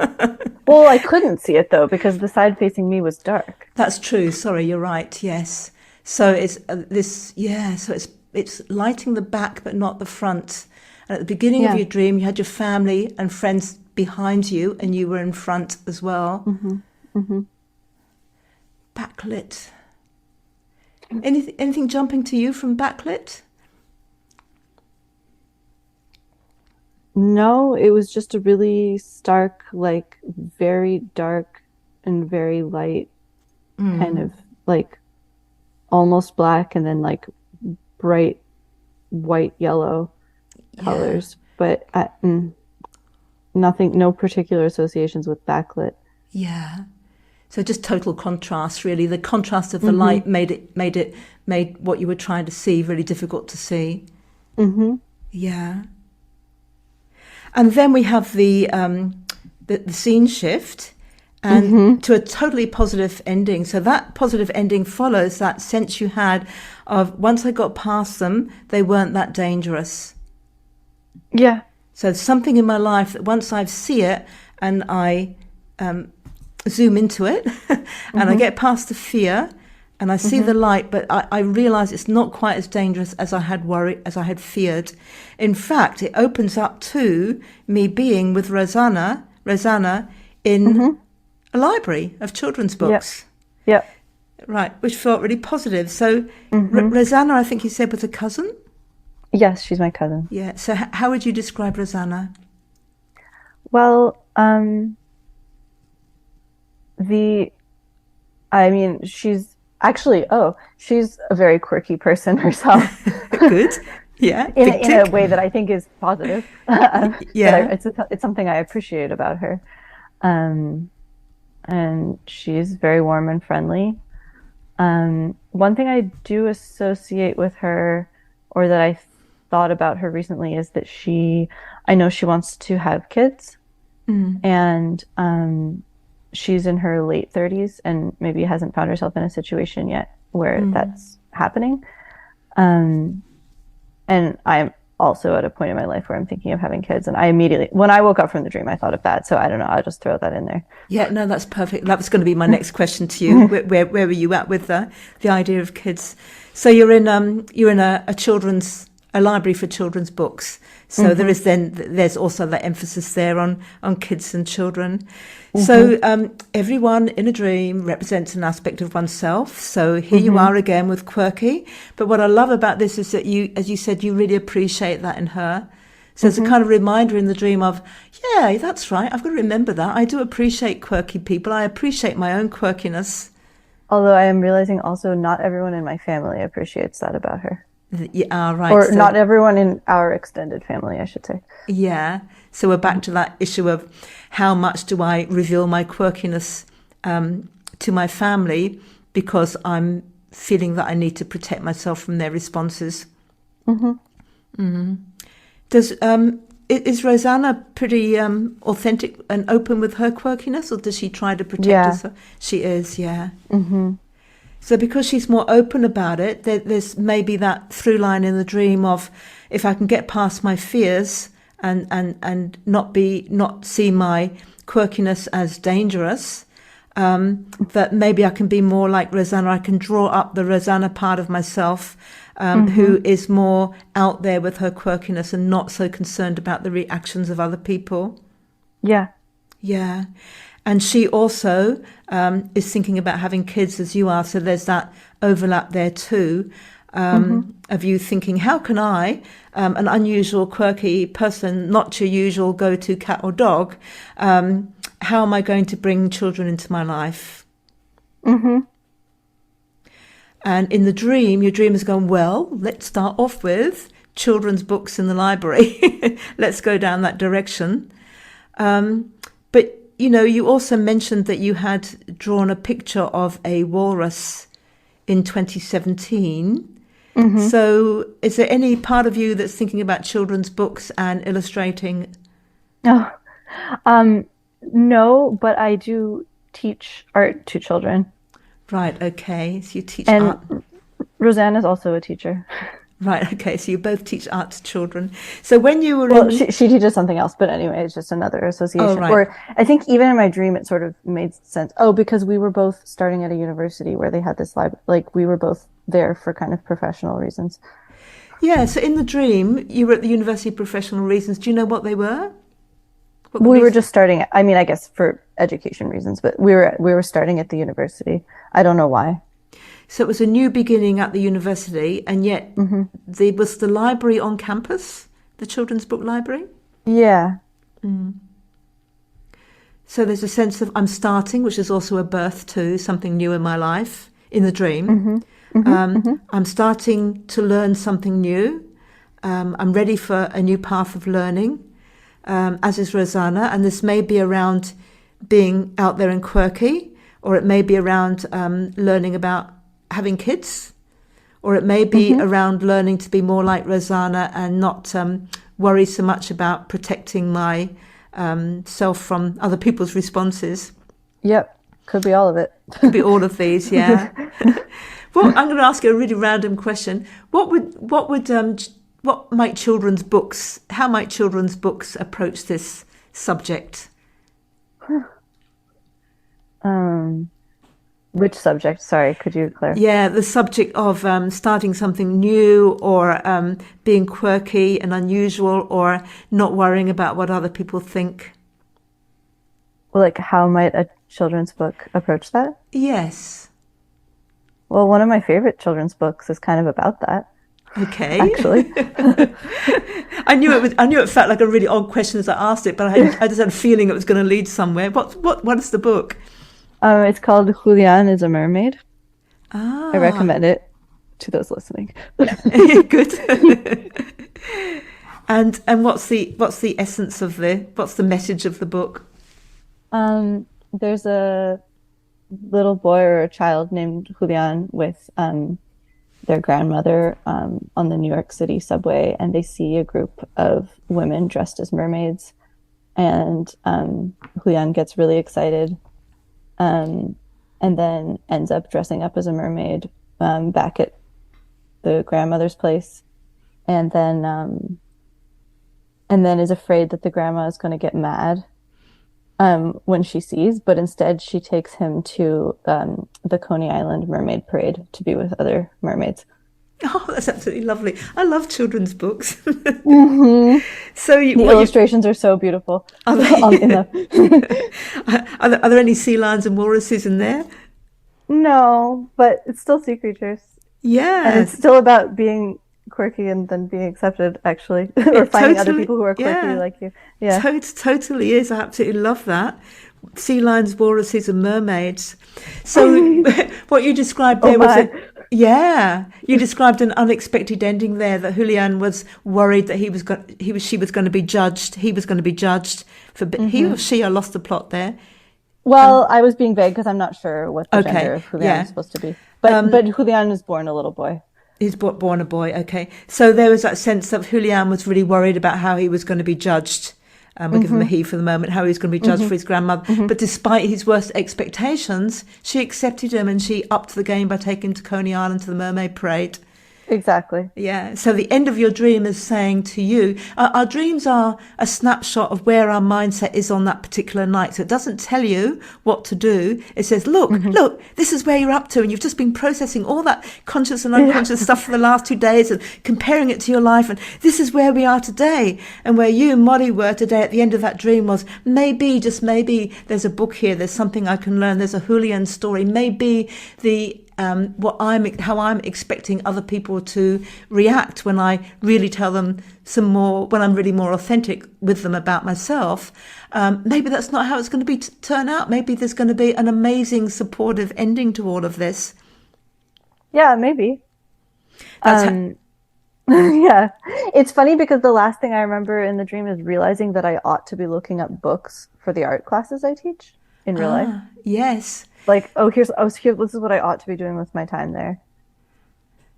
Well, I couldn't see it though, because the side facing me was dark. That's true. Sorry, you're right. Yes. So it's so it's lighting the back, but not the front. And at the beginning of your dream, you had your family and friends behind you, and you were in front as well. Backlit. Anything jumping to you from backlit? No, it was just a really stark, like very dark and very light, kind of like almost black and then like bright white yellow colors, but nothing, no particular associations with backlit. Yeah. So just total contrast, really. The contrast of the light made what you were trying to see really difficult to see. Yeah. And then we have the scene shift, and to a totally positive ending. So that positive ending follows that sense you had of, once I got past them, they weren't that dangerous. Yeah. So something in my life that once I see it and I zoom into it and I get past the fear and I see the light, but I realize it's not quite as dangerous as I had feared. In fact, it opens up to me being with Rosanna in a library of children's books. Yep. Right, which felt really positive. So Rosanna, I think you said, was a cousin? Yes, she's my cousin. Yeah. So how would you describe Rosanna? Well, she's actually, she's a very quirky person herself. Good. Yeah. In a way that I think is positive. Yeah. It's something I appreciate about her. And she's very warm and friendly. One thing I do associate with her, or that I thought about her recently, is that I know she wants to have kids, and she's in her late 30s and maybe hasn't found herself in a situation yet where that's happening. And I'm also at a point in my life where I'm thinking of having kids, and I immediately, when I woke up from the dream, I thought of that. So I don't know, I'll just throw that in there. Yeah, no, that's perfect. That was going to be my next question to you. Where were you at with the idea of kids? So you're in a library for children's books. So there's also that emphasis there on kids and children. So everyone in a dream represents an aspect of oneself. So here you are again with quirky. But what I love about this is that you, as you said, you really appreciate that in her. So it's a kind of reminder in the dream of, yeah, that's right. I've got to remember that. I do appreciate quirky people. I appreciate my own quirkiness. Although I am realizing also not everyone in my family appreciates that about her. Yeah, right. Or not everyone in our extended family, I should say. Yeah. So we're back to that issue of how much do I reveal my quirkiness to my family, because I'm feeling that I need to protect myself from their responses. Is Rosanna pretty authentic and open with her quirkiness, or does she try to protect herself? She is, yeah. So because she's more open about it, there's maybe that through line in the dream of, if I can get past my fears and not see my quirkiness as dangerous, that maybe I can be more like Rosanna. I can draw up the Rosanna part of myself, who is more out there with her quirkiness and not so concerned about the reactions of other people. Yeah. Yeah. And she also is thinking about having kids as you are. So there's that overlap there too, of you thinking, how can I, an unusual, quirky person, not your usual go-to cat or dog, how am I going to bring children into my life? And in the dream, your dream is going, well, let's start off with children's books in the library. Let's go down that direction. But, you know, you also mentioned that you had drawn a picture of a walrus in 2017. So is there any part of you that's thinking about children's books and illustrating? Oh, no, but I do teach art to children. Right, okay. So you teach And art. Roseanne is also a teacher. Right, okay. So you both teach art to children. So when you were Well, in... she teaches something else, but anyway, it's just another association. Oh, right. Or I think even in my dream, it sort of made sense. Oh, because we were both starting at a university where they had this library, like we were both there for kind of professional reasons. Yeah, so in the dream, you were at the University of Professional Reasons. Do you know what they were? What We were reasons? just starting, I mean, I guess for education reasons, but we were starting at the university. I don't know why. So it was a new beginning at the university, and yet was the library on campus, the children's book library? Yeah. So there's a sense of I'm starting, which is also a birth to something new in my life, in the dream. I'm starting to learn something new. I'm ready for a new path of learning, as is Rosanna. And this may be around being out there and quirky, or it may be around learning about having kids, or it may be around learning to be more like Rosanna and not worry so much about protecting my self from other people's responses. Yep. Could be all of it. Could be all of these, yeah. Well, I'm going to ask you a really random question. What might children's books? How might children's books approach this subject? Which subject? Sorry, could you clarify? Yeah, the subject of starting something new, or being quirky and unusual, or not worrying about what other people think. Well, like, how might a children's book approach that? Yes. Well, one of my favorite children's books is kind of about that, Okay. actually. I knew it felt like a really odd question as I asked it, but I just had a feeling it was going to lead somewhere. What is the book? It's called Julian is a Mermaid. Ah. I recommend it to those listening. Good. And what's the essence of what's the message of the book? There's a little boy or a child named Julian with their grandmother on the New York City subway, and they see a group of women dressed as mermaids, and Julian gets really excited, and then ends up dressing up as a mermaid back at the grandmother's place, and then is afraid that the grandma is going to get mad when she sees, but instead she takes him to the Coney Island Mermaid Parade to be with other mermaids. Oh, that's absolutely lovely. I love children's books. So The illustrations are so beautiful. Are there any sea lions and walruses in there? No, but it's still sea creatures. Yeah. And it's still about being quirky and then being accepted, actually, or finding other people who are quirky like you. Yeah, it totally is. I absolutely love that. Sea lions, walruses, and mermaids. So, what you described there you described an unexpected ending there. That Julian was worried that she was going to be judged. He was going to be judged for he or she. I lost the plot there. Well, I was being vague because I'm not sure what the gender of Julian is supposed to be. But Julian is born a little boy. He's born a boy, okay. So there was that sense that Julian was really worried about how he was going to be judged. We'll give him a he for the moment, how he was going to be judged for his grandmother. But despite his worst expectations, she accepted him and she upped the game by taking him to Coney Island to the Mermaid Parade. Exactly. Yeah. So the end of your dream is saying to you, our dreams are a snapshot of where our mindset is on that particular night. So it doesn't tell you what to do. It says, look, this is where you're up to. And you've just been processing all that conscious and unconscious stuff for the last 2 days and comparing it to your life. And this is where we are today. And where you and Molly were today at the end of that dream was maybe, just maybe, there's a book here. There's something I can learn. There's a Julian story. Maybe how I'm expecting other people to react when I really tell them some more, when I'm really more authentic with them about myself. Maybe that's not how it's going to turn out. Maybe there's going to be an amazing supportive ending to all of this. Yeah, maybe. Yeah. It's funny because the last thing I remember in the dream is realizing that I ought to be looking up books for the art classes I teach in real life. Yes. Like, this is what I ought to be doing with my time there.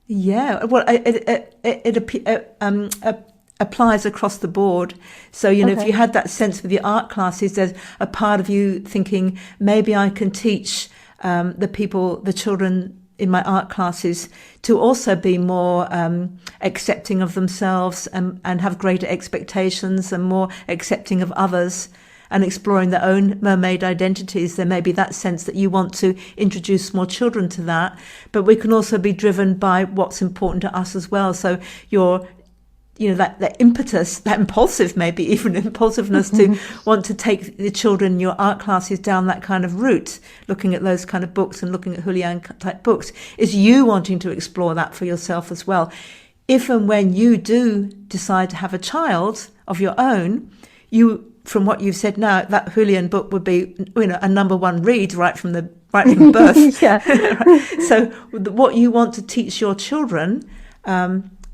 Yeah, well, it applies across the board. So, if you had that sense with your art classes, there's a part of you thinking, maybe I can teach the children in my art classes to also be more accepting of themselves and have greater expectations and more accepting of others, and exploring their own mermaid identities. There may be that sense that you want to introduce more children to that, but we can also be driven by what's important to us as well. So that impetus, that impulsive, maybe even impulsiveness to want to take the children in your art classes down that kind of route, looking at those kind of books and looking at Julian type books, is you wanting to explore that for yourself as well. If and when you do decide to have a child of your own, from what you've said now, that Julian book would be, a number one read right from birth. Yeah. So what you want to teach your children,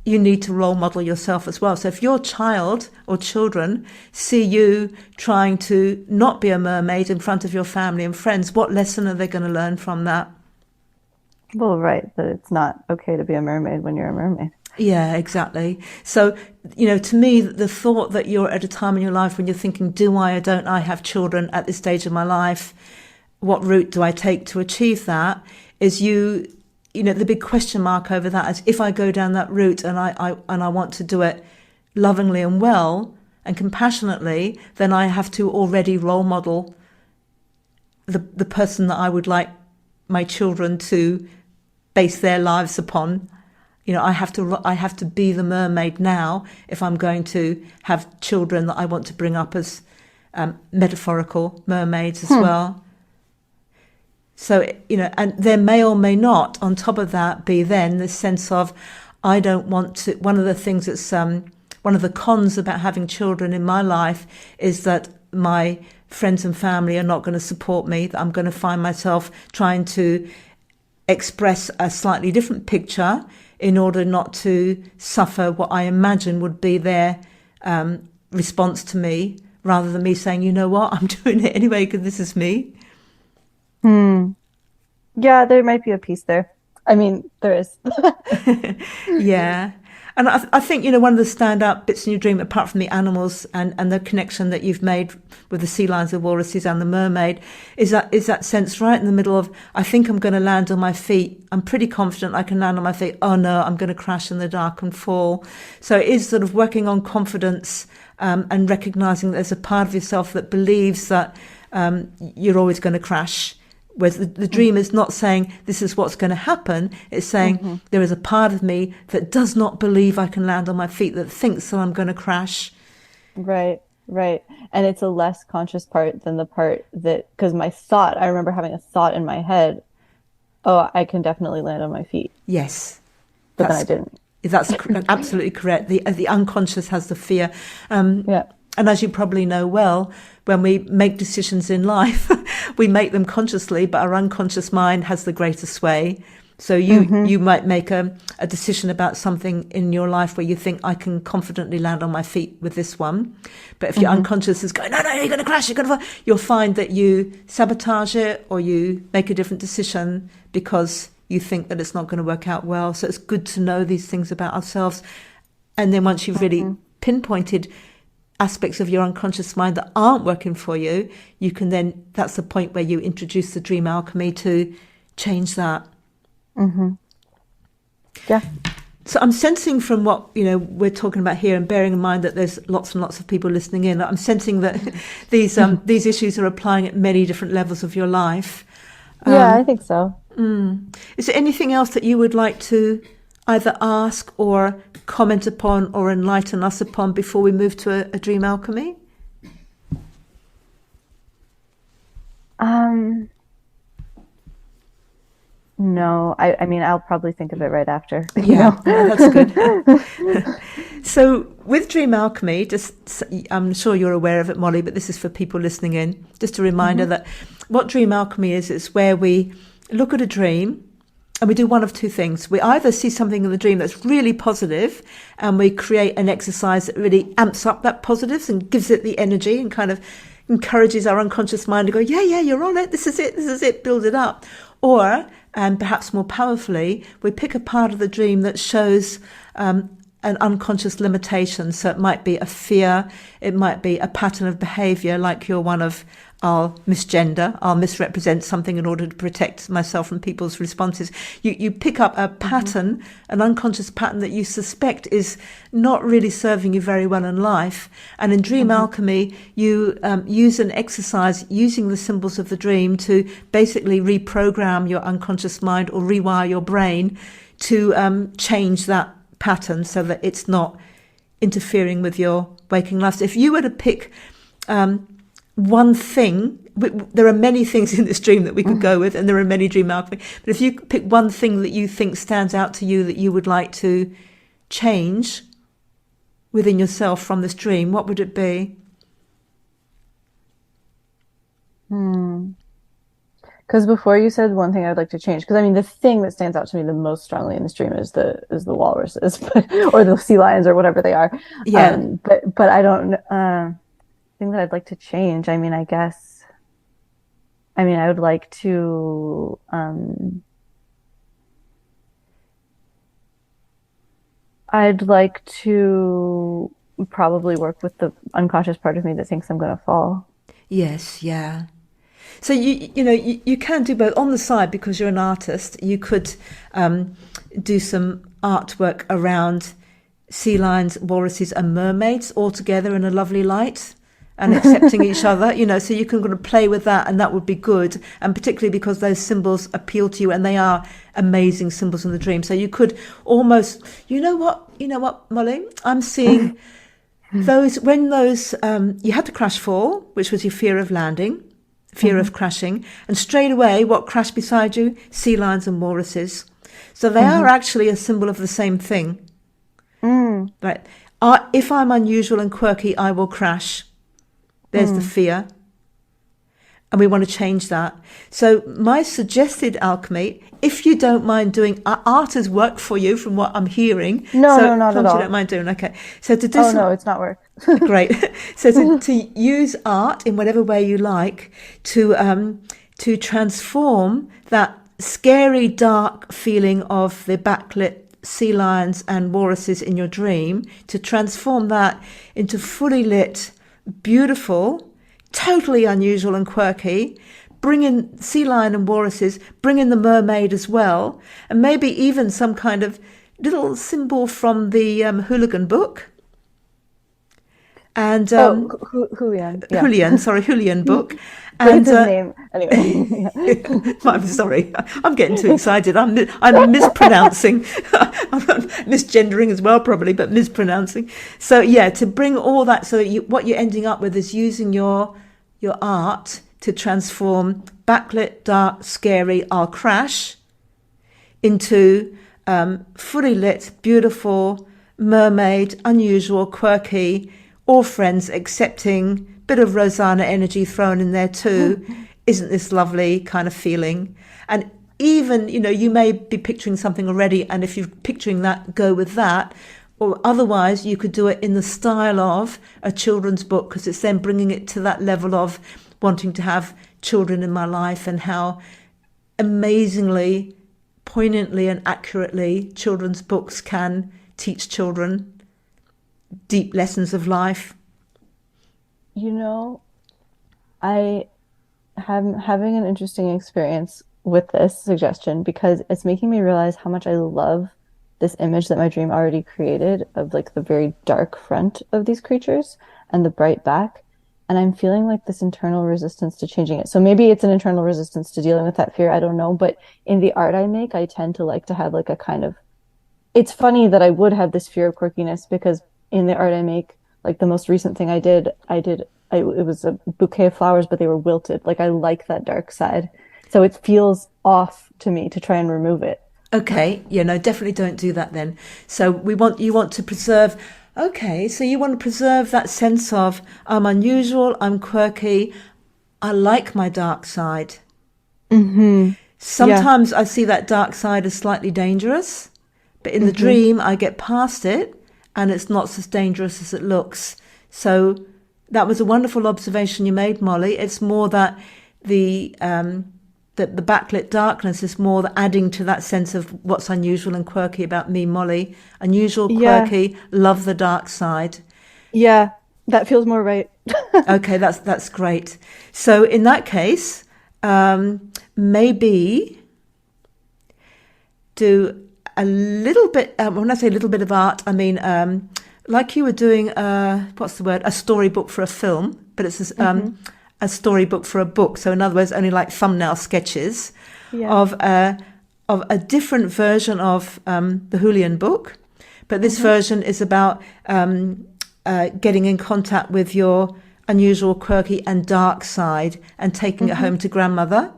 you need to role model yourself as well. So if your child or children see you trying to not be a mermaid in front of your family and friends, what lesson are they going to learn from that? Well, right, that it's not okay to be a mermaid when you're a mermaid. Yeah, exactly. So, to me, the thought that you're at a time in your life when you're thinking, do I or don't I have children at this stage of my life? What route do I take to achieve that? Is the big question mark over that is, if I go down that route and I want to do it lovingly and well and compassionately, then I have to already role model the person that I would like my children to base their lives upon. I have to be the mermaid now if I'm going to have children that I want to bring up as metaphorical mermaids as well. So, and there may or may not, on top of that, be then this sense of, I don't want to, one of the things that's, one of the cons about having children in my life is that my friends and family are not going to support me, that I'm going to find myself trying to express a slightly different picture in order not to suffer what I imagine would be their response to me, rather than me saying, you know what, I'm doing it anyway because this is me. Yeah, there might be a piece there. I mean, there is. Yeah. And I think, one of the standout bits in your dream, apart from the animals and the connection that you've made with the sea lions, the walruses and the mermaid, is that sense right in the middle of, I think I'm going to land on my feet. I'm pretty confident I can land on my feet. Oh no, I'm going to crash in the dark and fall. So it is sort of working on confidence and recognizing that there's a part of yourself that believes that you're always going to crash. Whereas the dream is not saying this is what's going to happen. It's saying there is a part of me that does not believe I can land on my feet, that thinks that I'm going to crash. Right. And it's a less conscious part than the part that, because I remember having a thought in my head, oh, I can definitely land on my feet. Yes. But then I didn't. That's absolutely correct. The unconscious has the fear. Yeah. And as you probably know well, when we make decisions in life, we make them consciously, but our unconscious mind has the greater sway. So you might make a decision about something in your life where you think, I can confidently land on my feet with this one. But if your unconscious is going, no, you're going to crash, you'll find that you sabotage it, or you make a different decision because you think that it's not going to work out well. So it's good to know these things about ourselves. And then once you've really pinpointed aspects of your unconscious mind that aren't working for you, you can then, that's the point where you introduce the dream alchemy to change that. Yeah. So I'm sensing from what we're talking about here, and bearing in mind that there's lots and lots of people listening in, I'm sensing that these issues are applying at many different levels of your life. Yeah, I think so. Is there anything else that you would like to either ask or comment upon or enlighten us upon before we move to a dream alchemy? Um, no, I mean, I'll probably think of it right after, Yeah, that's good. So with dream alchemy, just I'm sure you're aware of it, Molly, but this is for people listening in. Just a reminder that what dream alchemy is where we look at a dream and we do one of two things. We either see something in the dream that's really positive and we create an exercise that really amps up that positives and gives it the energy and kind of encourages our unconscious mind to go, yeah, you're on it. This is it, build it up. Or, and perhaps more powerfully, we pick a part of the dream that shows an unconscious limitation. So it might be a fear, it might be a pattern of behavior, like you're one of, I'll misgender, I'll misrepresent something in order to protect myself from people's responses. You pick up a pattern, an unconscious pattern that you suspect is not really serving you very well in life. And in dream alchemy, you use an exercise using the symbols of the dream to basically reprogram your unconscious mind or rewire your brain to change that pattern so that it's not interfering with your waking life. So if you were to pick one thing, there are many things in this dream that we could go with, and there are many dream alchemy, but if you pick one thing that you think stands out to you that you would like to change within yourself from this dream, what would it be? Because before you said one thing I'd like to change, because I mean the thing that stands out to me the most strongly in this dream is the walruses, or the sea lions or whatever they are. Yeah. But I don't thing that I'd like to change. I mean, I guess. I mean, I would like to. I'd like to probably work with the unconscious part of me that thinks I'm going to fall. Yes, yeah. So you can do both on the side because you're an artist. You could do some artwork around sea lions, walruses, and mermaids all together in a lovely light and accepting each other. So you can kind of play with that, and that would be good. And particularly because those symbols appeal to you, and they are amazing symbols in the dream. So you could almost, you know what, Molly, I'm seeing those you had the crash fall, which was your fear of landing. Fear of crashing, and straight away what crashed beside you? Sea lions and walruses. So they are actually a symbol of the same thing. Right. If I'm unusual and quirky, I will crash. There's the fear. And we want to change that. So my suggested alchemy, if you don't mind doing, art has worked for you from what I'm hearing. No, not at all. You don't mind doing, okay. So to do no, it's not work. Great. So to use art in whatever way you like to transform that scary, dark feeling of the backlit sea lions and walruses in your dream, to transform that into fully lit, beautiful, totally unusual and quirky. Bring in sea lion and walruses, bring in the mermaid as well, and maybe even some kind of little symbol from the Hooligan book. And Julian. Yeah. Julian book. And his name anyway. I'm sorry, I'm getting too excited. I'm mispronouncing. I'm misgendering as well, probably, but mispronouncing. So yeah, to bring all that, so that what you're ending up with is using your art to transform backlit, dark, scary, I'll crash, into fully lit, beautiful, mermaid, unusual, quirky, all friends accepting, bit of Rosanna energy thrown in there too. Isn't this lovely kind of feeling? And even, you may be picturing something already, and if you're picturing that, go with that. Or otherwise, you could do it in the style of a children's book, because it's then bringing it to that level of wanting to have children in my life, and how amazingly, poignantly and accurately children's books can teach children deep lessons of life. I am having an interesting experience with this suggestion because it's making me realize how much I love this image that my dream already created of like the very dark front of these creatures and the bright back. And I'm feeling like this internal resistance to changing it. So maybe it's an internal resistance to dealing with that fear. I don't know. But in the art I make, I tend to like to have like a kind of, it's funny that I would have this fear of quirkiness because in the art I make, like the most recent thing it was a bouquet of flowers, but they were wilted. Like I like that dark side. So it feels off to me to try and remove it. Okay, definitely don't do that then. So you want to preserve. Okay, so you want to preserve that sense of I'm unusual, I'm quirky, I like my dark side. Mm-hmm. Sometimes I see that dark side as slightly dangerous, but in the dream I get past it and it's not as dangerous as it looks. So that was a wonderful observation you made, Molly. It's more that the backlit darkness is more adding to that sense of what's unusual and quirky about me, Molly. Unusual, quirky, love the dark side. Yeah, that feels more right. Okay, that's great. So in that case, maybe do a little bit, when I say a little bit of art, I mean, like you were doing, what's the word? A storybook for a film, but it's a storybook for a book. So in other words, only like thumbnail sketches of a different version of the Julian book. But this version is about getting in contact with your unusual, quirky and dark side and taking it home to grandmother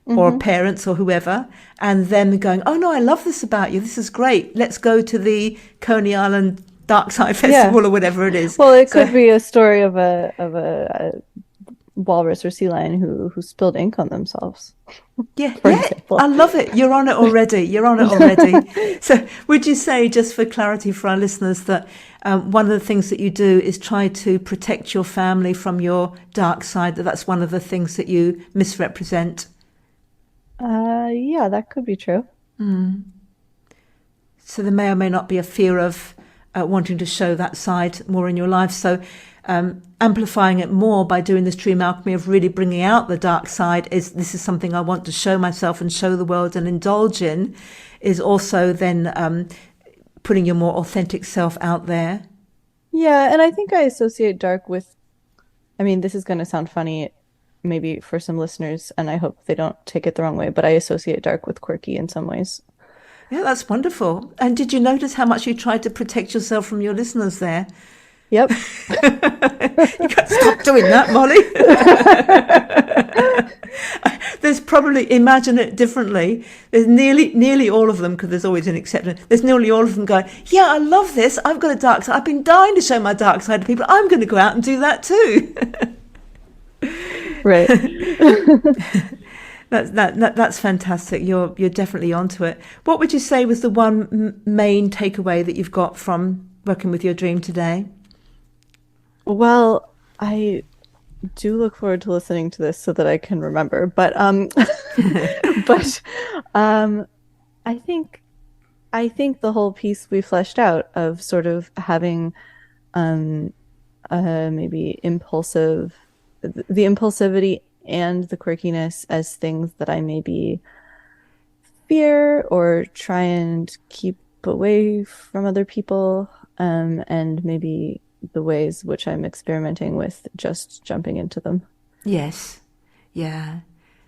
or parents or whoever, and them going, oh no, I love this about you. This is great. Let's go to the Coney Island Dark Side Festival or whatever it is. Well, it could be a story of a walrus or sea lion who spilled ink on themselves. I love it. You're on it already. So would you say, just for clarity for our listeners, that one of the things that you do is try to protect your family from your dark side, that's one of the things that you misrepresent? Yeah, that could be true. So there may or may not be a fear of wanting to show that side more in your life. So amplifying it more by doing this dream alchemy of really bringing out the dark side, this is something I want to show myself and show the world and indulge in, is also then putting your more authentic self out there. Yeah, and I think I associate dark with, I mean, this is going to sound funny maybe for some listeners, and I hope they don't take it the wrong way, but I associate dark with quirky in some ways. Yeah, that's wonderful. And did you notice how much you tried to protect yourself from your listeners there? Yep. You got to stop doing that, Molly. There's probably, imagine it differently, there's nearly all of them, because there's always an exception, there's nearly all of them going, yeah, I love this, I've got a dark side, I've been dying to show my dark side to people, I'm going to go out and do that too. Right. That's fantastic. You're definitely onto it. What would you say was the one main takeaway that you've got from working with your dream today? Well, I do look forward to listening to this so that I can remember. But I think the whole piece we fleshed out of sort of having maybe the impulsivity and the quirkiness as things that I maybe fear or try and keep away from other people, and maybe the ways which I'm experimenting with just jumping into them. Yes. Yeah.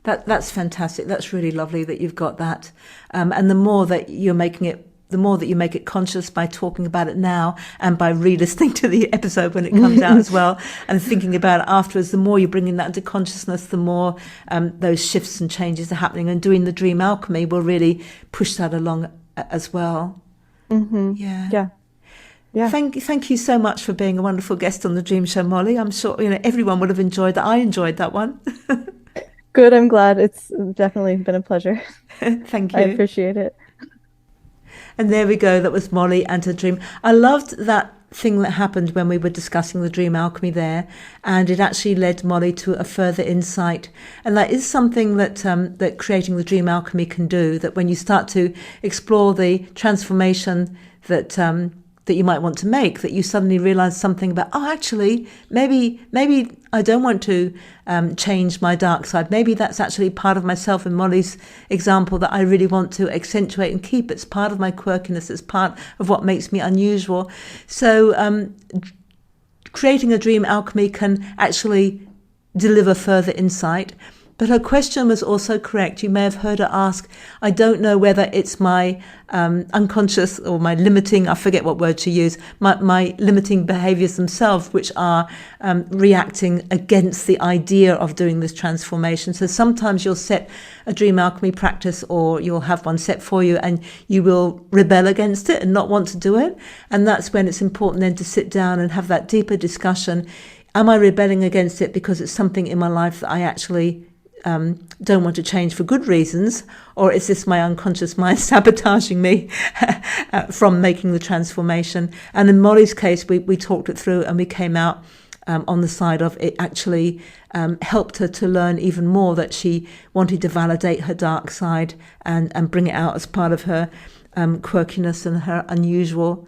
That's fantastic. That's really lovely that you've got that. And the more that you make it conscious by talking about it now and by re-listening to the episode when it comes out as well and thinking about it afterwards, the more you're bringing that into consciousness, the more those shifts and changes are happening. And doing the dream alchemy will really push that along as well. Mm-hmm. Yeah. Thank you so much for being a wonderful guest on the Dream Show, Molly. I'm sure everyone would have enjoyed that. I enjoyed that one. Good. I'm glad. It's definitely been a pleasure. Thank you. I appreciate it. And there we go. That was Molly and her dream. I loved that thing that happened when we were discussing the dream alchemy there, and it actually led Molly to a further insight. And that is something that that creating the dream alchemy can do. That when you start to explore the transformation that you might want to make, that you suddenly realize something about, oh, actually, maybe I don't want to change my dark side. Maybe that's actually part of myself in Molly's example that I really want to accentuate and keep. It's part of my quirkiness. It's part of what makes me unusual. So creating a dream alchemy can actually deliver further insight. But her question was also correct. You may have heard her ask, I don't know whether it's my unconscious or my limiting, I forget what word to use, my limiting behaviors themselves, which are reacting against the idea of doing this transformation. So sometimes you'll set a dream alchemy practice, or you'll have one set for you, and you will rebel against it and not want to do it. And that's when it's important then to sit down and have that deeper discussion. Am I rebelling against it because it's something in my life that I actually don't want to change for good reasons, or is this my unconscious mind sabotaging me from making the transformation? And in Molly's case, we talked it through, and we came out on the side of it actually helped her to learn even more that she wanted to validate her dark side and bring it out as part of her quirkiness and her unusual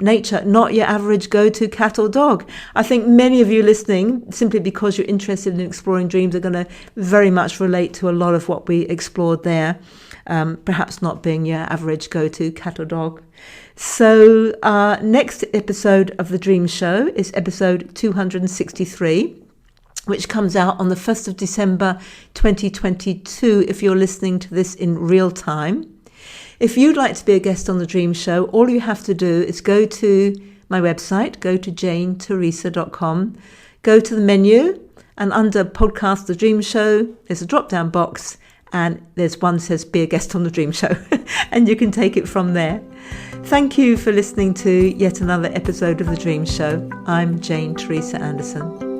nature, not your average go-to cat or dog. I think many of you listening, simply because you're interested in exploring dreams, are going to very much relate to a lot of what we explored there, perhaps not being your average go-to cat or dog. So next episode of The Dream Show is episode 263, which comes out on the 1st of December 2022 if you're listening to this in real time. If you'd like to be a guest on The Dream Show, all you have to do is go to my website, go to janeteresa.com, go to the menu, and under podcast The Dream Show, there's a drop-down box, and there's one that says be a guest on The Dream Show, and you can take it from there. Thank you for listening to yet another episode of The Dream Show. I'm Jane Teresa Anderson.